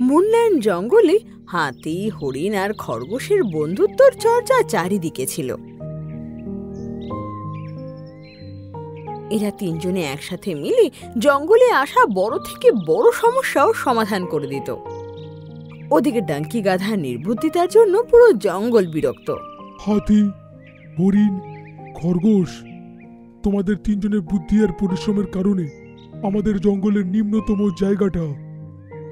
Moonland জঙ্গলে হাতি, হরিণ আর খরগোশের বন্ধুত্বর চর্চা চারিদিকে ছিল। এরা তিনজনে একসাথে মিলে জঙ্গলে আসা বড় থেকে বড় সমস্যাও সমাধান করে দিত। ওদিকে ডাঙ্কি গাধার নির্বুদ্ধিতার জন্য পুরো জঙ্গল বিরক্ত। হাতি, হরিণ, খরগোশ, তোমাদের তিনজনের বুদ্ধি আর পরিশ্রমের কারণে আমাদের জঙ্গলের নিম্নতম জায়গাটা,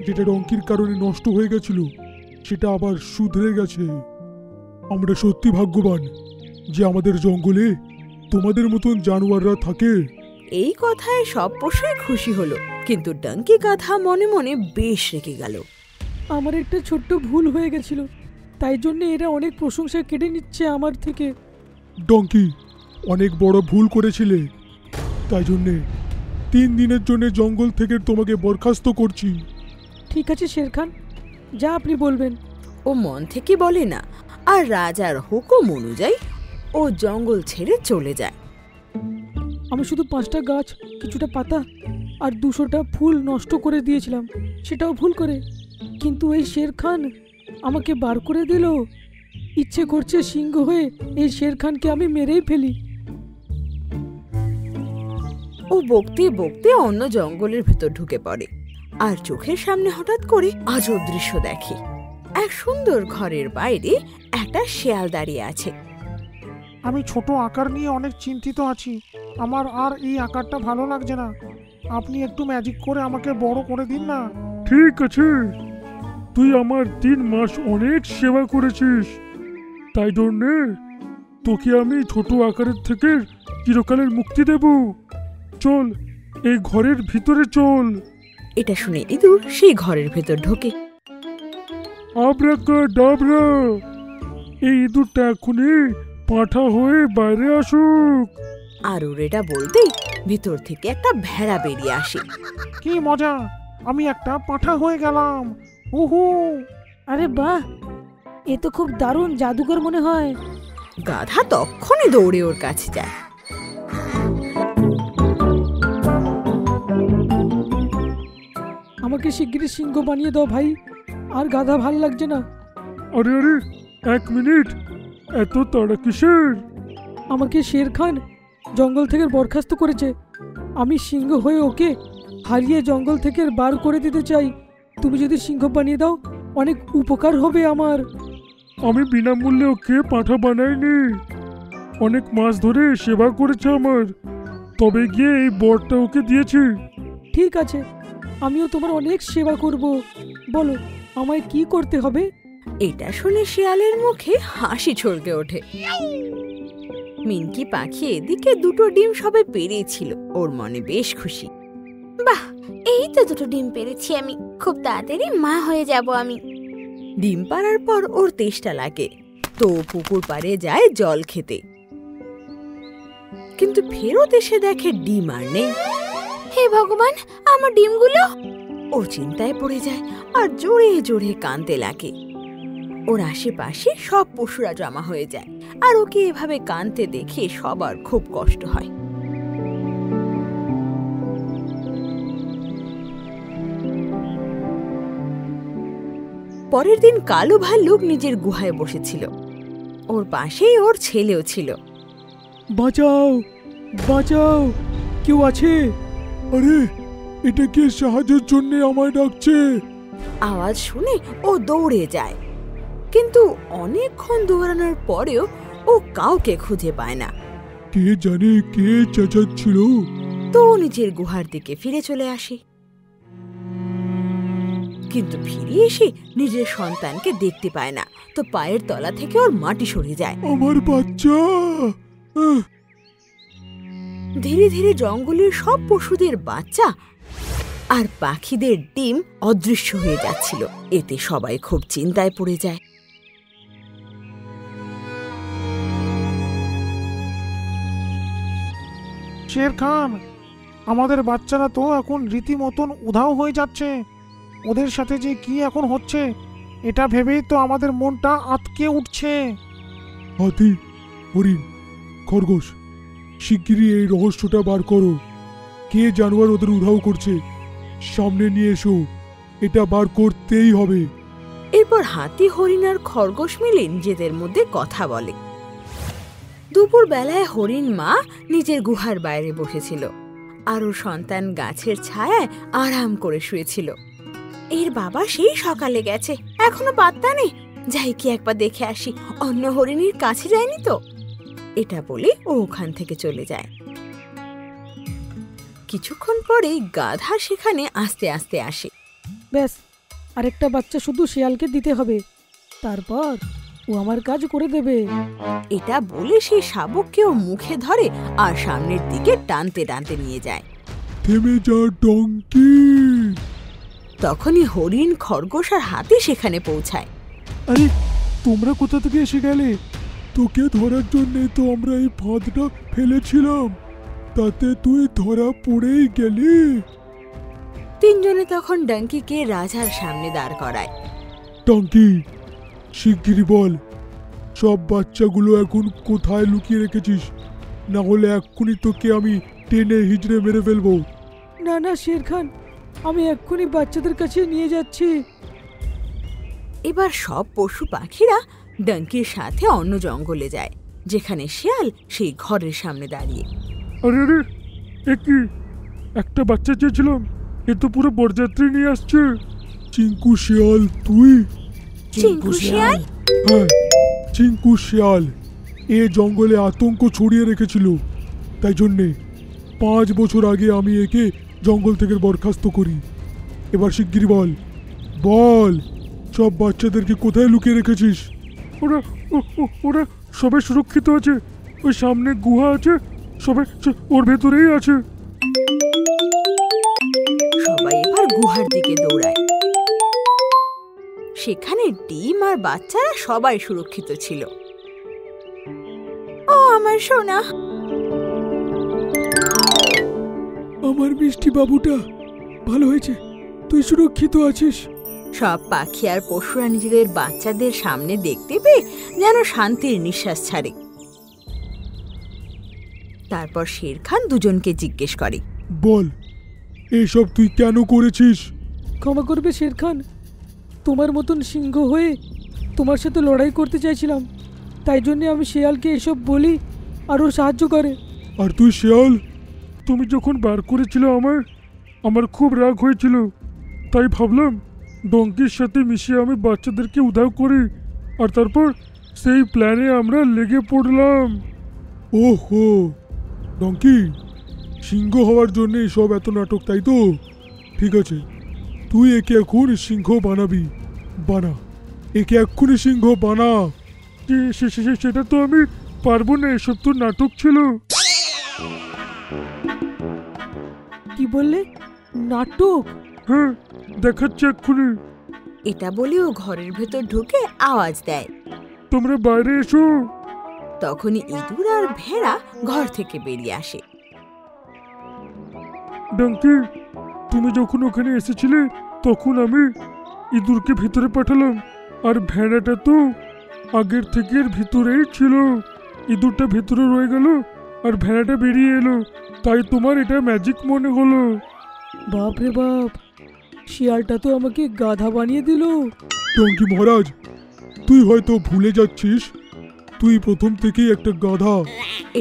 যেটা ডঙ্কির কারণে নষ্ট হয়ে গেছিল, সেটা আবার শুধরে গেছে। আমরা সত্যি ভাগ্যবান যে আমাদের জঙ্গলে তোমাদের মতন জানোয়াররা থাকে। এই কথায় সব পশুই খুশি হলো, কিন্তু ডাঙ্কি গাধা মনে মনে বেশ রেগে গেল। আমার একটা ছোট্ট ভুল হয়ে গেছিল, তাই জন্য এরা অনেক প্রশংসা কেড়ে নিচ্ছে আমার থেকে। ডঙ্কি, অনেক বড় ভুল করেছিলে, তাই জন্যে 3 দিনের জন্য জঙ্গল থেকে তোমাকে বরখাস্ত করছি। ঠিক আছে শের খান, যা আপনি বলবেন। ও মন থেকে বলে না, আর রাজার হুকুম অনুযায়ী ও জঙ্গল ছেড়ে চলে যায়। আমি শুধু 5টা গাছ, কিছুটা পাতা আর 200টা ফুল নষ্ট করে দিয়েছিলাম, সেটাও ভুল করে। কিন্তু এই শের খান আমাকে বার করে দিল। ইচ্ছে করছে সিংহ হয়ে এই শের খানকে আমি মেরেই ফেলি। ও বকতে বকতে অন্য জঙ্গলের ভেতর ঢুকে পড়ে, আর চোখের সামনে হঠাৎ করে আজব দৃশ্য দেখে। এক সুন্দর ঘরের বাইরে একটা শেয়াল দাঁড়িয়ে আছে। আমি ছোট আকার নিয়ে অনেক চিন্তিত আছি, আমার আর এই আকারটা ভালো লাগছে না। আপনি একটু ম্যাজিক করে আমাকে বড় করে দিন না। ঠিক আছে, তুই আমার 3 মাস অনেক সেবা করেছিস, তাই জন্যে তোকে আমি ছোট আকারের থেকে চিরকালের মুক্তি দেব। চল, এই ঘরের ভিতরে চল। এটা শুনে ইঁদুর সেই ঘরের ভেতর ঢোকে। আব্রাকাডাবরা, এই ইঁদুরটা এখনই পাঁঠা হয়ে বাইরে আসুক। আর ওর এটা বলতেই ভিতর থেকে একটা ভেড়া বেরিয়ে আসে। কি মজা, আমি একটা পাঁঠা হয়ে গেলাম। উহু! আরে বাহ, এ তো খুব দারুণ জাদুকর মনে হয়। গাধা তখনই দৌড়ে ওর কাছে যায়। আমাকে শিগগিরই সিংহ বানিয়ে দাও ভাই, আর গাধা ভাল লাগছে না। আরে আরে, 1 মিনিট, এত তাড়া কিসের? আমাকে শের খান জঙ্গল থেকে বরখাস্ত করেছে। আমি সিংহ হয়ে ওকে হারিয়ে জঙ্গল থেকে বার করে দিতে চাই। তুমি যদি সিংহ বানিয়ে দাও, অনেক উপকার হবে আমার। আমি বিনামূল্যে ওকে পাঁঠা বানাইনি, অনেক মাস ধরে সেবা করেছে আমার, তবে গিয়ে এই বরটা ওকে দিয়েছি। ঠিক আছে, আমিও তোমার অনেক সেবা করব। বলো আমায় কি করতে হবে? এটা শুনে শিয়ালের মুখে হাসি ছলকে ওঠে। মিনকি পাখি এদিকে 2টো ডিম সবে পেরেছিল, ওর মনে বেশ খুশি। বাহ, এই তো 2টো ডিম পেরেছি আমি, খুব তাড়াতাড়ি মা হয়ে যাব আমি। ডিম পাড়ার পর ওর তেষ্টা লাগে, তো পুকুর পাড়ে যায় জল খেতে। কিন্তু ফেরত এসে দেখে ডিম আর নেই। হে ভগবান, আমার ডিমগুলো! ও চিন্তায় পড়ে যায় আর জোরে জোরে কাঁদতে লাগে। ওর আশেপাশে সব পশুরা জমা হয়ে যায়, আর ওকে এভাবে কাঁদতে দেখে সবার খুব কষ্ট হয়। পরের দিন কালো ভাল্লুক নিজের গুহায় বসেছিল, ওর পাশেই ওর ছেলেও ছিল। বাঁচাও, বাঁচাও, কেউ আছে? আরে, এটা কে সাহায্যের জন্য আমায় ডাকছে? আওয়াজ শুনে ও দৌড়ে যায়, কিন্তু অনেকক্ষণ দৌড়ানোর পরেও ও কাউকে খুঁজে পায় না। কে জানে কে চেঁচাচ্ছিল? তো নিজের গুহার দিকে ফিরে চলে আসে, কিন্তু ফিরে এসে নিজের সন্তানকে দেখতে পায় না। তো পায়ের তলা থেকে ওর মাটি সরে যায়। আমার বাচ্চা! ধীরে ধীরে জঙ্গলের সব পশুদের বাচ্চা আর পাখিদের ডিম অদৃশ্য হয়ে যাচ্ছিল। এতে সবাই খুব চিন্তায় পড়ে যায়। শের খান, আমাদের বাচ্চারা তো এখন রীতিমতন উধাও হয়ে যাচ্ছে। ওদের সাথে যে কি এখন হচ্ছে, এটা ভেবেই তো আমাদের মনটা আটকে উঠছে। হাতি, হরিণ, খরগোশ, শিগগিরই এই রহস্যটা বার করো। কে জানোয়ার ওদের উধাও করছে? সামনে নিয়ে এসো, এটা বার করতেই হবে। এরপর হাতি, হরিণ আর খরগোশ মিলে নিজেদের মধ্যে কথা বলে। দুপুর বেলায় হরিণ মা নিজের গুহার বাইরে বসেছিল আর ওর সন্তান গাছের ছায়ায় আরাম করে শুয়েছিল। এর বাবা সেই সকালে গেছে, এখনো পাত্তা নেই। যাই কি একবার দেখে আসি, অন্য হরিণীর কাছে যায়নি তো। এটা বলে ও ওখান থেকে চলে যায়। কিছুক্ষণ পরেই গাধা সেখানে আস্তে আস্তে আসে। ব্যাস, আরেকটা বাচ্চা শুধু শিয়ালকে দিতে হবে, তারপর ও আমার কাজ করে দেবে। এটা বলে সেই শাবককেও মুখে ধরে আর সামনের দিকে টানতে টানতে নিয়ে যায়। থেমে যা ডঙ্কি! তখনই হরিণ, খরগোশ আর হাতি সেখানে পৌঁছায়। আরে তোমরা কোথা থেকে এসে গেলে? তোকে ধরার জন্য তো আমরা এই ফাঁদটা ফেলেছিলাম, তাতে তুই ধরা পড়েই গেলি। তিনজনে তখন ডাঙ্কিকে রাজার সামনে দাঁড় করায়। ডঙ্কি, শিগগিরই বল, সব বাচ্চাগুলো এখন কোথায় লুকিয়ে রেখেছিস? না হলে এক্ষুনি তোকে আমি টেনে হিজড়ে মেরে ফেলবো। না না শের খান, আমি এক্ষুনি বাচ্চাদের কাছে নিয়ে যাচ্ছি। এবার সব পশু পাখিরা ডাঙ্কির সাথে অন্য জঙ্গলে যায়, যেখানে শিয়াল সেই ঘরের সামনে দাঁড়িয়ে। আরে আরে, এ কি? একটা বাচ্চা চেয়েছিলাম, এ তো পুরো বরযাত্রী নিয়ে আসছে। চিঙ্কু শিয়াল তুই? চিঙ্কু শিয়াল? হ্যাঁ, চিঙ্কু শিয়াল এ জঙ্গলে আতঙ্ক ছড়িয়ে রেখেছিল, তাই জন্যে 5 বছর আগে আমি একে জঙ্গল থেকে বরখাস্ত করি। এবার শিগগিরই বল, বল সব বাচ্চাদেরকে কোথায় লুকিয়ে রেখেছিস? ওরা ওরা সবাই সুরক্ষিত আছে, ওই সামনে গুহা আছে, সবাই ওর ভেতরেই আছে। সবাই এবার গুহার দিকে দৌড়ায়। সেখানে ডিম আর বাচ্চারা সবাই সুরক্ষিত ছিল। ও আমার সোনা, আমার মিষ্টি বাবুটা, ভালো হয়েছে তুই সুরক্ষিত আছিস। সব পাখি আর পশুরা নিজেদের বাচ্চাদের সামনে দেখতে পেয়ে যেন শান্তির নিঃশ্বাস ছাড়ে। তারপর শের খান দুজনকে জিজ্ঞেস করে, বল, এসব তুই কেন করেছিস? ক্ষমা করবে শের খান, তোমার মতন সিংহ হয়ে তোমার সাথে লড়াই করতে চাইছিলাম, তাই জন্যে আমি শিয়ালকে এসব বলি আর ও সাহায্য করে। আর তুই শিয়াল, তুমি যখন বার করেছিল আমার খুব রাগ হয়েছিল, তাই ভাবলাম ডঙ্কির সাথে মিশিয়ে আমি বাচ্চাদেরকে উধাও করি, আর তারপর সেই প্ল্যানে আমরা লেগে পড়লাম। ওহো ডঙ্কি, সিংহ হওয়ার জন্য সব এত নাটক, তাই তো? ঠিক আছে, তুই একে এখন সিংহ বানাবি, বানা, একে এক্ষুনি সিংহ বানা। সেটা তো আমি পারবো না, এসব তো নাটক ছিল। কি বললে? নাটক? হ্যাঁ, দেখাচ্ছে এক্ষুনি। এটা বলে ও ঘরের ভেতর ঢুকে আওয়াজ দেয়। তোমরা বাইরে এসো। তখনই ইঁদুর আর ভেড়া ঘর থেকে বেরিয়ে আসে। ডঙ্কি, তুমি যখন ওখানে এসেছিলে তখন আমি ইঁদুরকে ভিতরে পাঠালাম, আর ভেড়াটা তো আগের থেকে ভিতরেই ছিল। ইঁদুরটা ভিতরে রয়ে গেল আর ভেড়াটা বেরিয়ে এলো, তাই তোমার এটা ম্যাজিক মনে হলো। বাপ রে বাপ, শিয়ালটা তো আমাকে গাধা বানিয়ে দিল। ডঙ্কি মহারাজ, তুই হয়তো ভুলে যাচ্ছিস, তুই প্রথম থেকেই একটা গাধা।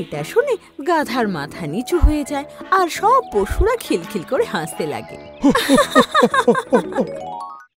এটা শুনে গাধার মাথা নিচু হয়ে যায় আর সব পশুরা খিলখিল করে হাসতে লাগে।